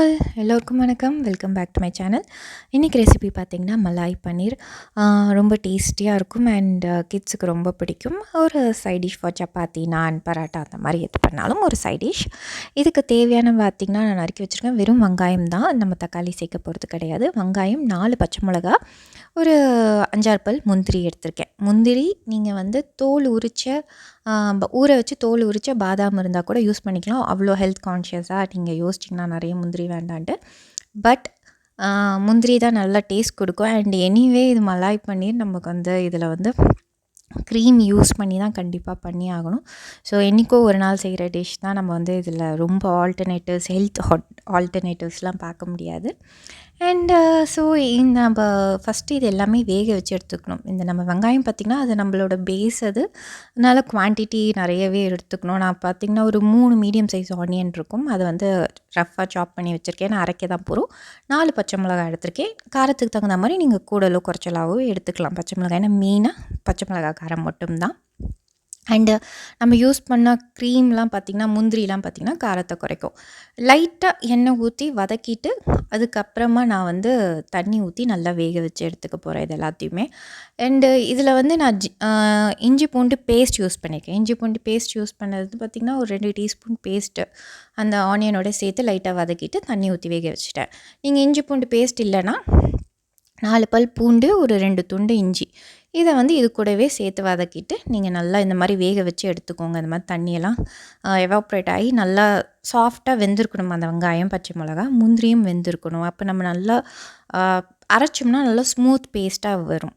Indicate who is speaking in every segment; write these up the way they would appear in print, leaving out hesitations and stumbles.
Speaker 1: All எல்லோருக்கும் வணக்கம். Welcome back to my channel. இன்றைக்கி ரெசிபி பார்த்திங்கன்னா மலாய் பன்னீர். ரொம்ப டேஸ்டியாக இருக்கும் அண்ட் கிட்ஸுக்கு ரொம்ப பிடிக்கும். ஒரு சைட் டிஷ் ஃபார் சப்பாத்தி, நான், பராட்டா அந்த மாதிரி எது பண்ணாலும் ஒரு சைட் டிஷ். இதுக்கு தேவையான பார்த்திங்கன்னா நான் நறுக்கி வச்சுருக்கேன். வெறும் வெங்காயம் தான், நம்ம தக்காளி சேர்க்க போகிறது கிடையாது. வெங்காயம், 4 பச்சை மிளகா, ஒரு 5-6 பல் முந்திரி எடுத்திருக்கேன். முந்திரி நீங்கள் வந்து தோல் உரித்த ஊற வச்சு தோல் உரித்த பாதாம் இருந்தால் கூட யூஸ் பண்ணிக்கலாம். அவ்வளோ ஹெல்த் கான்ஷியஸாக நீங்கள் யோசிச்சிங்கன்னா நிறைய முந்திரி வேண்டான்ட்டு. பட் முந்திரி தான் நல்லா டேஸ்ட் கொடுக்கும். அண்ட் எனிவே இது மலாய் பன்னீர், நமக்கு வந்து இதில் வந்து க்ரீம் யூஸ் பண்ணி தான் கண்டிப்பாக பண்ணி ஆகணும். ஸோ என்றைக்கோ ஒரு நாள் செய்கிற டிஷ் தான். நம்ம வந்து இதில் ரொம்ப ஆல்டர்னேட்டிவ்ஸ், ஹெல்த் ஆல்டர்னேட்டிவ்ஸ்லாம் பார்க்க முடியாது. அண்டு ஸோ நம்ம ஃபஸ்ட்டு இது எல்லாமே வேக வச்சு எடுத்துக்கணும். இந்த நம்ம வெங்காயம் பார்த்திங்கன்னா அது நம்மளோட பேஸ், அது அதனால் குவான்டிட்டி நிறையவே எடுத்துக்கணும். நான் பார்த்திங்கன்னா ஒரு 3 மீடியம் சைஸ் ஆனியன் இருக்கும், அதை வந்து ரஃப்பாக சாப் பண்ணி வச்சுருக்கேன். நான் அரைக்க தான் போகிறோம். 4 பச்சை மிளகாய் எடுத்திருக்கேன். காரத்துக்கு தகுந்த மாதிரி நீங்கள் கூடலோ குறைச்சலாவோ எடுத்துக்கலாம் பச்சை மிளகாய். ஏன்னா மெயினாக பச்சை மிளகாய் காரம் மட்டும்தான். அண்டு நம்ம யூஸ் பண்ண க்ரீம்லாம் பார்த்திங்கன்னா, முந்திரிலாம் பார்த்திங்கன்னா காரத்தை குறைக்கும். லைட்டாக எண்ணெய் ஊற்றி வதக்கிட்டு அதுக்கப்புறமா நான் வந்து தண்ணி ஊற்றி நல்லா வேக வச்சு எடுத்துக்க போகிறேன் இது எல்லாத்தையுமே. அண்டு இதில் வந்து நான் இஞ்சி பூண்டு பேஸ்ட் யூஸ் பண்ணியிருக்கேன். இஞ்சி பூண்டு பேஸ்ட் யூஸ் பண்ணது பார்த்திங்கன்னா ஒரு 2 டீஸ்பூன் பேஸ்ட்டு அந்த ஆனியனோட சேர்த்து லைட்டாக வதக்கிட்டு தண்ணி ஊற்றி வேக வச்சுட்டேன். நீங்கள் இஞ்சி பூண்டு பேஸ்ட் இல்லைன்னா 4 பல் பூண்டு, ஒரு 2 துண்டு இஞ்சி, இதை வந்து இது கூடவே சேர்த்து வதக்கிட்டு நீங்கள் நல்லா இந்த மாதிரி வேக வச்சு எடுத்துக்கோங்க. இந்த மாதிரி தண்ணியெல்லாம் எவாப்ரேட் ஆகி நல்லா சாஃப்டாக வெந்திருக்கணும். அந்த வெங்காயம், பச்சை மிளகா, முந்திரியும் வெந்திருக்கணும். அப்போ நம்ம நல்லா அரைச்சோம்னா நல்லா ஸ்மூத் பேஸ்ட்டாக வரும்.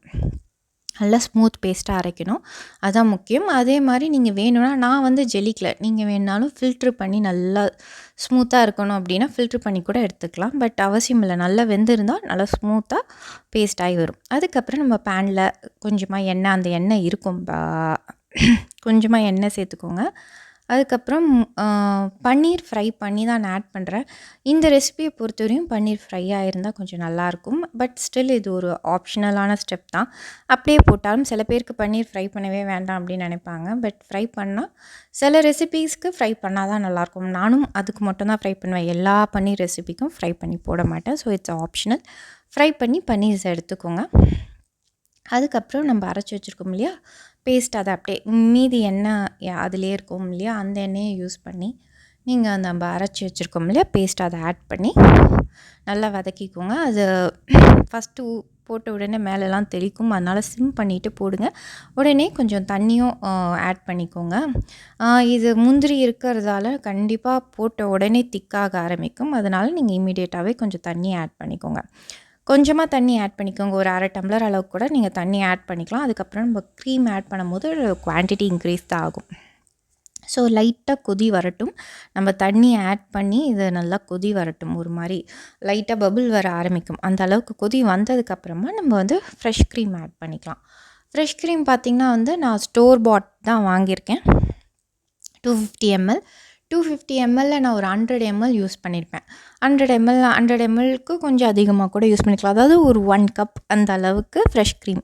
Speaker 1: நல்லா ஸ்மூத் பேஸ்ட்டாக அரைக்கணும், அதுதான் முக்கியம். அதே மாதிரி நீங்கள் வேணும்னா, நான் வந்து ஜெல்லிக்கல, நீங்கள் வேணுனாலும் ஃபில்ட்ரு பண்ணி நல்லா ஸ்மூத்தாக இருக்கணும் அப்படின்னா ஃபில்ட்ரு பண்ணி கூட எடுத்துக்கலாம். பட் அவசியம் இல்லை, நல்லா வெந்திருந்தால் நல்லா ஸ்மூத்தாக பேஸ்ட் ஆகி வரும். அதுக்கப்புறம் நம்ம பேனில் கொஞ்சமாக எண்ணெய், அந்த எண்ணெய் இருக்கும், கொஞ்சமாக எண்ணெய் சேர்த்துக்கோங்க. அதுக்கப்புறம் பன்னீர் ஃப்ரை பண்ணி தான் நான் ஆட் பண்ணுறேன். இந்த ரெசிபியை பொறுத்தவரையும் பன்னீர் ஃப்ரை ஆகிருந்தால் கொஞ்சம் நல்லாயிருக்கும். பட் ஸ்டில் இது ஒரு ஆப்ஷனலான ஸ்டெப் தான். அப்படியே போட்டாலும் சில பேருக்கு பன்னீர் ஃப்ரை பண்ணவே வேண்டாம் அப்படின்னு நினைப்பாங்க. பட் ஃப்ரை பண்ணால் சில ரெசிபீஸ்க்கு ஃப்ரை பண்ணால் தான் நல்லாயிருக்கும். நானும் அதுக்கு மட்டும்தான் ஃப்ரை பண்ணுவேன். எல்லா பன்னீர் ரெசிபிக்கும் ஃப்ரை பண்ணி போட மாட்டேன். So it's optional. ஃப்ரை பண்ணி பன்னீர்ஸ் எடுத்துக்கோங்க. அதுக்கப்புறம் நம்ம அரைச்சி வச்சுருக்கோம் இல்லையா பேஸ்ட், அதை அப்படியே மீதி எண்ணெய் அதிலே இருக்கும் இல்லையா, அந்த எண்ணெயை யூஸ் பண்ணி நீங்கள் அந்த நம்ம அரைச்சி வச்சுருக்கோம் இல்லையா பேஸ்ட், அதை ஆட் பண்ணி நல்லா வதக்கிக்கோங்க. அது ஃபஸ்ட்டு போட்ட உடனே மேலெலாம் தெளிக்கும், அதனால் சிம் பண்ணிவிட்டு போடுங்க. உடனே கொஞ்சம் தண்ணியும் ஆட் பண்ணிக்கோங்க. இது முந்திரி இருக்கிறதால கண்டிப்பாக போட்ட உடனே திக்காக ஆரம்பிக்கும். அதனால் நீங்கள் இமீடியட்டாகவே கொஞ்சம் தண்ணி ஆட் பண்ணிக்கோங்க. கொஞ்சமாக தண்ணி ஆட் பண்ணிக்கோங்க. ஒரு 1/2 டம்ளர் அளவுக்கு கூட நீங்கள் தண்ணி ஆட் பண்ணிக்கலாம். அதுக்கப்புறம் நம்ம க்ரீம் ஆட் பண்ணும்போது குவான்டிட்டி இன்க்ரீஸ் தான் ஆகும். ஸோ லைட்டாக கொதி வரட்டும். நம்ம தண்ணி ஆட் பண்ணி இது நல்லா கொதி வரட்டும். ஒரு மாதிரி லைட்டாக பபிள் வர ஆரம்பிக்கும். அந்த அளவுக்கு கொதி வந்ததுக்கப்புறமா நம்ம வந்து ஃப்ரெஷ் க்ரீம் ஆட் பண்ணிக்கலாம். ஃப்ரெஷ் க்ரீம் பார்த்திங்கன்னா வந்து நான் ஸ்டோர் பாட் தான் வாங்கியிருக்கேன். 250 ml. 250 mlல நான் ஒரு 100 ml யூஸ் பண்ணியிருப்பேன். 100 mlக்கு கொஞ்சம் அதிகமாக கூட யூஸ் பண்ணிக்கலாம். அதாவது ஒரு 1 கப் அந்த அளவுக்கு ஃப்ரெஷ் க்ரீம்.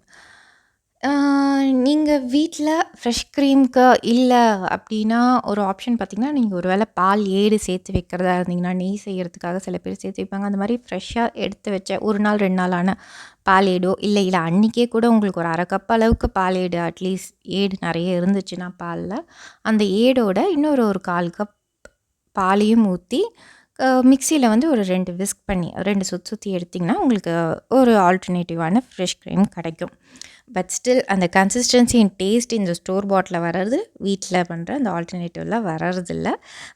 Speaker 1: நீங்கள் வீட்டில் ஃப்ரெஷ் க்ரீம்க்கு இல்லை அப்படின்னா ஒரு ஆப்ஷன் பார்த்திங்கன்னா, நீங்கள் ஒரு வேளை பால் ஏடு சேர்த்து வைக்கிறதா இருந்தீங்கன்னா, நெய் செய்கிறதுக்காக சில பேர் சேர்த்து வைப்பாங்க. அந்த மாதிரி ஃப்ரெஷ்ஷாக எடுத்து வச்ச 1 நாள் 2 நாள் ஆன பால் ஏடோ, இல்லை அன்றைக்கே கூட உங்களுக்கு ஒரு 1/2 கப் அளவுக்கு பால் ஏடு, அட்லீஸ்ட் ஏடு நிறைய இருந்துச்சுன்னா பாலில், அந்த ஏடோட இன்னொரு ஒரு 1/4 கப் பாலையும் ஊற்றி மிக்சியில் வந்து ஒரு 2 விஸ்க் பண்ணி 2 சுற்றி எடுத்திங்கன்னா உங்களுக்கு ஒரு ஆல்டர்னேட்டிவான ஃப்ரெஷ் க்ரீம் கிடைக்கும். பட் ஸ்டில் அந்த கன்சிஸ்டன்சி அண்ட் டேஸ்ட் இந்த ஸ்டோர் பாட்டில் வர்றது, வீட்டில் பண்ணுற அந்த ஆல்டர்னேட்டிவ்லாம் வர்றதில்ல.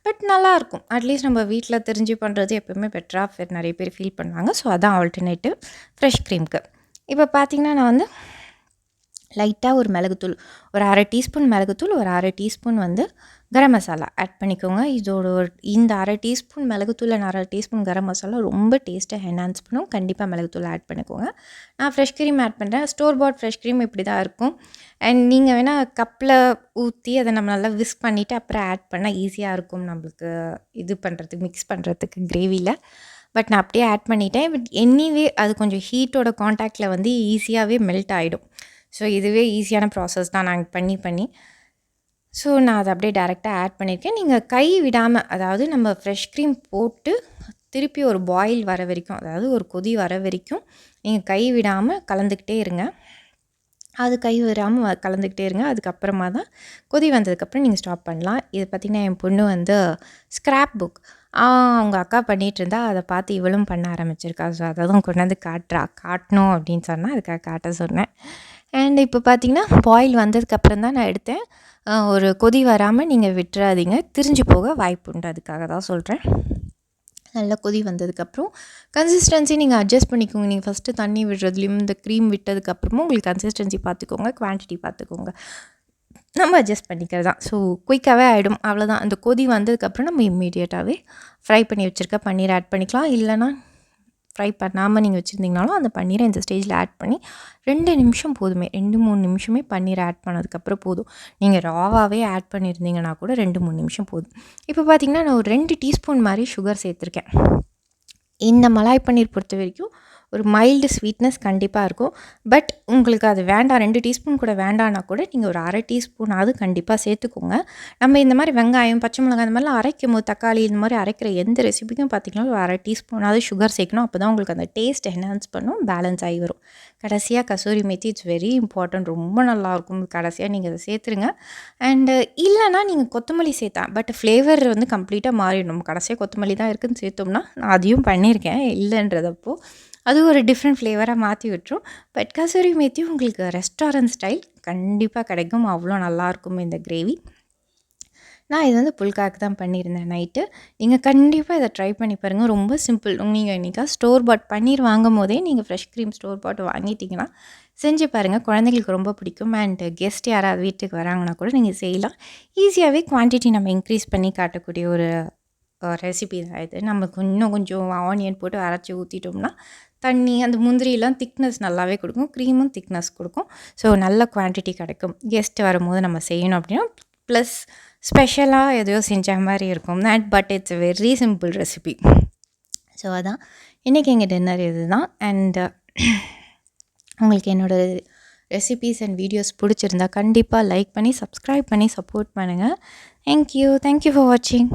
Speaker 1: பட் நல்லாயிருக்கும். அட்லீஸ்ட் நம்ம வீட்டில் தெரிஞ்சு பண்ணுறது எப்போவுமே பெட்டராக நிறைய பேர் ஃபீல் பண்ணுவாங்க. ஸோ அதான் ஆல்டர்னேட்டிவ் ஃப்ரெஷ் க்ரீம்க்கு. இப்போ பார்த்திங்கன்னா நான் வந்து லைட்டாக ஒரு மிளகுத்தூள், ஒரு 1/2 டீஸ்பூன் மிளகுத்தூள், ஒரு 1/2 டீஸ்பூன் வந்து கரம் மசாலா ஆட் பண்ணிக்கோங்க. இதோட இந்த 1/2 டீஸ்பூன் மிளகுத்தூள் அண்ட் 1/2 டீஸ்பூன் கரம் மசாலா ரொம்ப டேஸ்ட்டை என்ஹான்ஸ் பண்ணும். கண்டிப்பாக மிளகுத்தூள் ஆட் பண்ணிக்கோங்க. நான் ஃப்ரெஷ் க்ரீம் ஆட் பண்ணுறேன். ஸ்டோர் பாட் ஃப்ரெஷ் க்ரீம் இப்படி தான் இருக்கும். அண்ட் நீங்கள் வேணால் கப்பில் ஊற்றி அதை நம்ம நல்லா விஸ்க் பண்ணிவிட்டு அப்புறம் ஆட் பண்ணால் ஈஸியாக இருக்கும் நம்மளுக்கு இது பண்ணுறதுக்கு, மிக்ஸ் பண்ணுறதுக்கு கிரேவியில். பட் நான் அப்படியே ஆட் பண்ணிட்டேன். பட் எனிவே அது கொஞ்சம் ஹீட்டோட காண்டாக்டில் வந்து ஈஸியாகவே மெல்ட் ஆகிடும். ஸோ இதுவே ஈஸியான ப்ராசஸ் தான் நாங்கள் பண்ணி. ஸோ நான் அதை அப்படியே டேரெக்டாக ஆட் பண்ணியிருக்கேன். நீங்கள் கை விடாமல், அதாவது நம்ம ஃப்ரெஷ் க்ரீம் போட்டு திருப்பி ஒரு பாயில் வர வரைக்கும், அதாவது ஒரு கொதி வர வரைக்கும் நீங்கள் கை விடாமல் கலந்துக்கிட்டே இருங்க. அது கை விடாமல் கலந்துக்கிட்டே இருங்க. அதுக்கப்புறமா தான் கொதி வந்ததுக்கப்புறம் நீங்கள் ஸ்டாப் பண்ணலாம். இது பார்த்திங்கன்னா என் பொண்ணு வந்து ஸ்க்ராப் புக் அவங்க அக்கா பண்ணிகிட்ருந்தா அதை பார்த்து இவளும் பண்ண ஆரம்பிச்சிருக்கா. ஸோ அதை தான் கொண்டு வந்து காட்டணும் அப்படின்னு சொன்னால் அதுக்காக காட்ட சொன்னேன். அண்ட் இப்போ பார்த்திங்கன்னா பாயில் வந்ததுக்கப்புறம் தான் நான் எடுத்தேன். ஒரு கொதி வராமல் நீங்கள் விட்டுறாதீங்க, திரிஞ்சு போக வாய்ப்பு உண்டு. அதுக்காக தான் சொல்கிறேன். நல்லா கொதி வந்ததுக்கப்புறம் கன்சிஸ்டன்சி நீங்கள் அட்ஜஸ்ட் பண்ணிக்கோங்க. நீங்கள் ஃபஸ்ட்டு தண்ணி விடுறதுலையும் இந்த க்ரீம் விட்டதுக்கப்புறமும் உங்களுக்கு கன்சிஸ்டன்சி பார்த்துக்கோங்க, குவான்டிட்டி பார்த்துக்கோங்க. நம்ம அட்ஜஸ்ட் பண்ணிக்கிறது தான். ஸோ குயிக்காகவே ஆகிடும், அவ்வளோதான். அந்த கொதி வந்ததுக்கப்புறம் நம்ம இம்மீடியட்டாகவே ஃப்ரை பண்ணி வச்சுருக்க பன்னீர் ஆட் பண்ணிக்கலாம். இல்லைனா ஃப்ரை பண்ணாமல் நீங்கள் வச்சுருந்தீங்கனாலும் அந்த பன்னீரை இந்த ஸ்டேஜில் ஆட் பண்ணி 2 நிமிஷம் போதுமே, 2-3 நிமிஷமே பன்னீர் ஆட் பண்ணதுக்கப்புறம் போதும். நீங்கள் ராவாகவே ஆட் பண்ணியிருந்தீங்கன்னா கூட 2-3 நிமிஷம் போதும். இப்போ பார்த்திங்கன்னா நான் ஒரு 2 டீஸ்பூன் மாதிரி சுகர் சேர்த்துருக்கேன். இந்த மலாய் பன்னீர் பொறுத்த வரைக்கும் ஒரு மைல்டு ஸ்வீட்னஸ் கண்டிப்பாக இருக்கும். பட் உங்களுக்கு அது வேண்டாம், 2 டீஸ்பூன் கூட வேண்டான்னா கூட நீங்கள் ஒரு 1/2 டீஸ்பூனாவது கண்டிப்பாக சேர்த்துக்கோங்க. நம்ம இந்த மாதிரி வெங்காயம், பச்சை மிளகாய் இந்த மாதிரிலாம் அரைக்கும் போது, தக்காளி இந்த மாதிரி அரைக்கிற எந்த ரெசிபிக்கும் பார்த்திங்கன்னா ஒரு 1/2 டீஸ்பூனாவது சுகர் சேர்க்கணும். அப்போ தான் உங்களுக்கு அந்த டேஸ்ட் என்ஹான்ஸ் பண்ணும், பேலன்ஸ் ஆகி வரும். கடைசியாக kasuri methi it's very important, ரொம்ப நல்லாயிருக்கும். கடைசியாக நீங்கள் அதை சேர்த்துருங்க. அண்டு இல்லைனா நீங்கள் கொத்தமல்லி சேர்த்தா, பட் ஃப்ளேவர் வந்து கம்ப்ளீட்டாக மாறிடும். நம்ம கடைசியாக கொத்தமல்லி தான் இருக்குதுன்னு சேர்த்தோம்னா, நான் அதையும் பண்ணியிருக்கேன் இல்லைன்றதப்போ, அது ஒரு டிஃப்ரெண்ட் ஃப்ளேவராக மாற்றி விட்டுரும். பட் கசூரி மேத்தி உங்களுக்கு ரெஸ்டாரண்ட் ஸ்டைல் கண்டிப்பாக கிடைக்கும், அவ்வளோ நல்லாயிருக்கும் இந்த கிரேவி. நான் இது வந்து புல்காக்கு தான் பண்ணியிருந்தேன் நைட்டு. நீங்கள் கண்டிப்பாக இதை ட்ரை பண்ணி பாருங்கள், ரொம்ப சிம்பிள். நீங்கள் இன்றைக்கா ஸ்டோர் பாட் பன்னீர் வாங்கும் போதே நீங்கள் ஃப்ரெஷ் க்ரீம் ஸ்டோர் பாட் வாங்கிட்டிங்கன்னா செஞ்சு பாருங்கள், குழந்தைங்களுக்கு ரொம்ப பிடிக்கும். அண்ட் கெஸ்ட் யாராவது வீட்டுக்கு வராங்கன்னா கூட நீங்கள் செய்யலாம். ஈஸியாகவே குவான்டிட்டி நம்ம இன்க்ரீஸ் பண்ணி காட்டக்கூடிய ஒரு ரெசிபி தான் இது. நம்ம இன்னும் கொஞ்சம் ஆனியன் போட்டு அரைச்சி ஊற்றிட்டோம்னா தண்ணி அந்த முந்திரியெல்லாம் திக்னஸ் நல்லாவே கொடுக்கும், க்ரீமும் திக்னஸ் கொடுக்கும். ஸோ நல்ல குவான்டிட்டி கிடைக்கும். கெஸ்ட் வரும்போது நம்ம செய்யணும் அப்படின்னா ப்ளஸ் ஸ்பெஷலாக எதையோ செஞ்ச மாதிரி இருக்கும். But it's very simple recipe. So அதான் இன்றைக்கி எங்கள் டின்னர் இது தான். அண்ட் உங்களுக்கு என்னோடய ரெசிபீஸ் அண்ட் வீடியோஸ் பிடிச்சிருந்தா கண்டிப்பாக லைக் பண்ணி சப்ஸ்கிரைப் பண்ணி சப்போர்ட் பண்ணுங்கள். தேங்க்யூ ஃபார் வாட்சிங்.